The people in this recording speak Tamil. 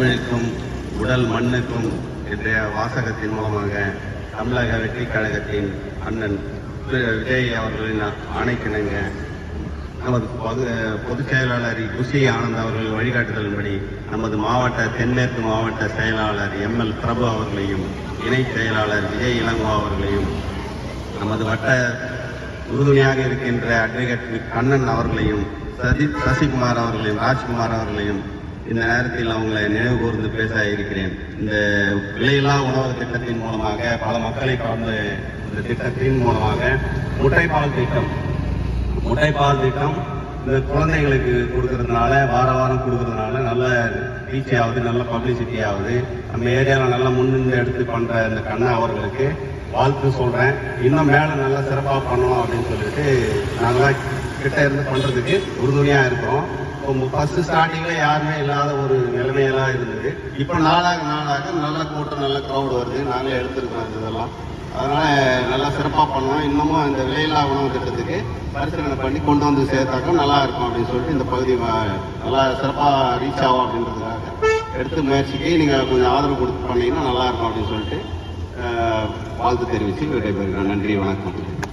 தமிழுக்கும் உடல் மண்ணுக்கும் என்ற வாசகத்தின் மூலமாக தமிழக வெற்றி கழகத்தின் அண்ணன் விஜய் அவர்களின் ஆணைக்கிணங்க நமது பொதுச் செயலாளர் குஷி ஆனந்த் அவர்கள் வழிகாட்டுதலின்படி நமது தென்மேற்கு மாவட்ட செயலாளர் எம்எல் பிரபு அவர்களையும் இணை செயலாளர் விஜய் இளங்கோ அவர்களையும் நமது வட்ட உறுதுணையாக இருக்கின்ற அட்வொகேட் கண்ணன் அவர்களையும் சசிகுமார் அவர்களையும் ராஜ்குமார் அவர்களையும் இந்த நேரத்தில் அவங்களை நினைவு கூர்ந்து பேச இருக்கிறேன். இந்த விலையில்லா உணவு திட்டத்தின் மூலமாக பல மக்களை கலந்து இந்த திட்டத்தின் மூலமாக முட்டைப்பால் திட்டம் இந்த குழந்தைங்களுக்கு கொடுக்கறதுனால வாரம் கொடுக்கறதுனால நல்ல ரீச் ஆகுது, நல்ல பப்ளிசிட்டி ஆகுது. நம்ம ஏரியாவில் நல்லா முன்னின்று எடுத்து பண்ற இந்த கண்ணா அவர்களுக்கு வாழ்த்து சொல்றேன். இன்னும் மேலே நல்லா சிறப்பாக பண்ணணும் அப்படின்னு சொல்லிட்டு நாங்களாம் கிட்ட இருந்து பண்றதுக்கு உறுதுணையா இருக்கிறோம். ஃபர்ஸ்ட் ஸ்டார்டிங்ல யாருமே இல்லாத ஒரு நிலைமையெல்லாம் இருந்தது. இப்போ நாளாக நல்ல கூட்டம், நல்ல க்ரௌட் வருது. நாங்களே எடுத்துருக்கோம் இதெல்லாம். அதனால நல்லா சிறப்பாக பண்ணுவோம். இன்னமும் இந்த விலையில்லா உணவு திட்டத்துக்கு பரிசீலனை பண்ணி கொண்டு வந்து சேர்த்தாக்க நல்லா இருக்கும் அப்படின்னு சொல்லிட்டு இந்த பகுதி நல்லா சிறப்பாக ரீச் ஆகும் அப்படின்றதுக்காக எடுத்து முயற்சிக்கு நீங்கள் கொஞ்சம் ஆதரவு கொடுத்து பண்ணீங்கன்னா நல்லா இருக்கும் அப்படின்னு சொல்லிட்டு வாழ்த்து தெரிவித்து விடைபெறுகிறேன். நன்றி, வணக்கம்.